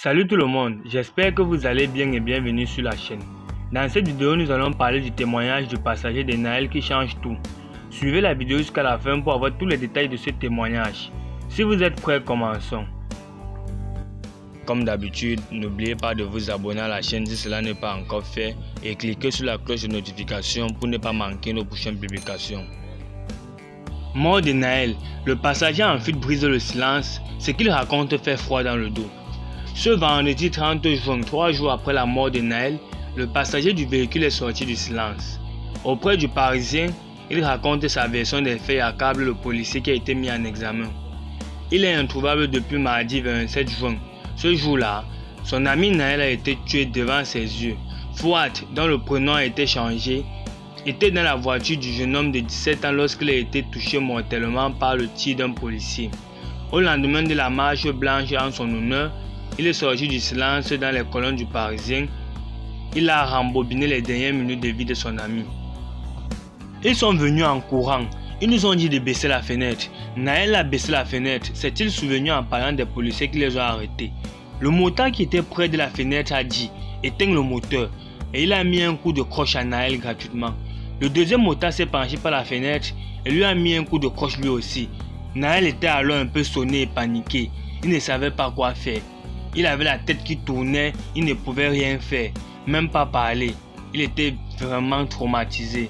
Salut tout le monde, j'espère que vous allez bien et bienvenue sur la chaîne. Dans cette vidéo, nous allons parler du témoignage du passager de Naël qui change tout. Suivez la vidéo jusqu'à la fin pour avoir tous les détails de ce témoignage. Si vous êtes prêts, commençons. Comme d'habitude, n'oubliez pas de vous abonner à la chaîne si cela n'est pas encore fait et cliquez sur la cloche de notification pour ne pas manquer nos prochaines publications. Mort de Naël, le passager en fuite brise le silence, ce qu'il raconte fait froid dans le dos. Ce vendredi 30 juin, 3 jours après la mort de Naël, le passager du véhicule est sorti du silence. Auprès du Parisien, il raconte sa version des faits et accable le policier qui a été mis en examen. Il est introuvable depuis mardi 27 juin. Ce jour-là, son ami Naël a été tué devant ses yeux. Fouad, dont le prénom a été changé, était dans la voiture du jeune homme de 17 ans lorsqu'il a été touché mortellement par le tir d'un policier. Au lendemain de la marche blanche en son honneur, il est sorti du silence dans les colonnes du Parisien. Il a rembobiné les dernières minutes de vie de son ami. Ils sont venus en courant. Ils nous ont dit de baisser la fenêtre. Naël a baissé la fenêtre. S'est-il souvenu en parlant des policiers qui les ont arrêtés. Le motard qui était près de la fenêtre a dit « Éteins le moteur » et il a mis un coup de croche à Naël gratuitement. Le deuxième motard s'est penché par la fenêtre et lui a mis un coup de croche lui aussi. Naël était alors un peu sonné et paniqué. Il ne savait pas quoi faire. Il avait la tête qui tournait, il ne pouvait rien faire, même pas parler. Il était vraiment traumatisé.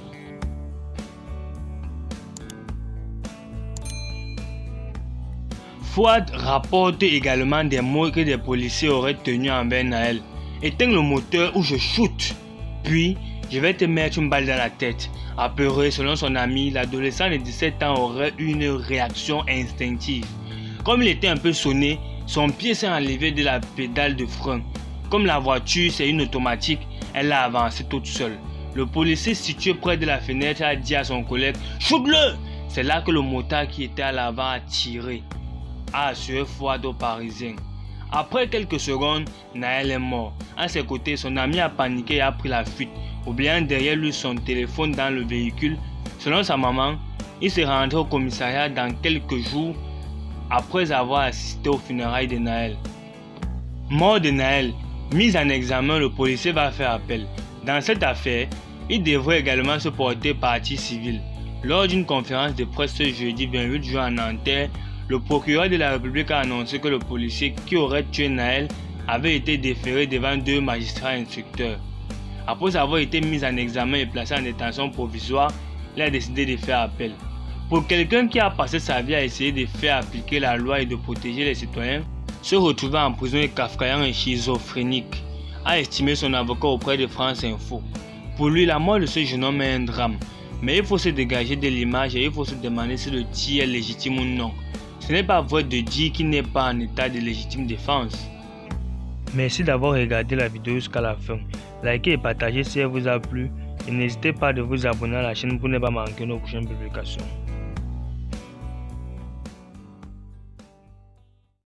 Fouad rapporte également des mots que des policiers auraient tenus envers Naël. Éteins le moteur ou je shoote. Puis, je vais te mettre une balle dans la tête. Apeuré, selon son ami, l'adolescent de 17 ans aurait eu une réaction instinctive. Comme il était un peu sonné, son pied s'est enlevé de la pédale de frein. Comme la voiture c'est une automatique, elle a avancé toute seule. Le policier situé près de la fenêtre a dit à son collègue « Shoot-le !» C'est là que le motard qui était à l'avant a tiré. A assuré Fouad au Parisien. Après quelques secondes, Naël est mort. À ses côtés, son ami a paniqué et a pris la fuite, oubliant derrière lui son téléphone dans le véhicule. Selon sa maman, il s'est rentré au commissariat dans quelques jours après avoir assisté aux funérailles de Naël. Mort de Naël, mise en examen, le policier va faire appel. Dans cette affaire, il devrait également se porter partie civile. Lors d'une conférence de presse ce jeudi 28 juin à Nanterre, le procureur de la République a annoncé que le policier qui aurait tué Naël avait été déféré devant 2 magistrats instructeurs. Après avoir été mis en examen et placé en détention provisoire, il a décidé de faire appel. Pour quelqu'un qui a passé sa vie à essayer de faire appliquer la loi et de protéger les citoyens, se retrouver en prison est kafkaïen et schizophrénique, a estimé son avocat auprès de France Info. Pour lui, la mort de ce jeune homme est un drame, mais il faut se dégager de l'image et il faut se demander si le tir est légitime ou non. Ce n'est pas vrai de dire qu'il n'est pas en état de légitime défense. Merci d'avoir regardé la vidéo jusqu'à la fin. Likez et partagez si elle vous a plu et n'hésitez pas à vous abonner à la chaîne pour ne pas manquer nos prochaines publications.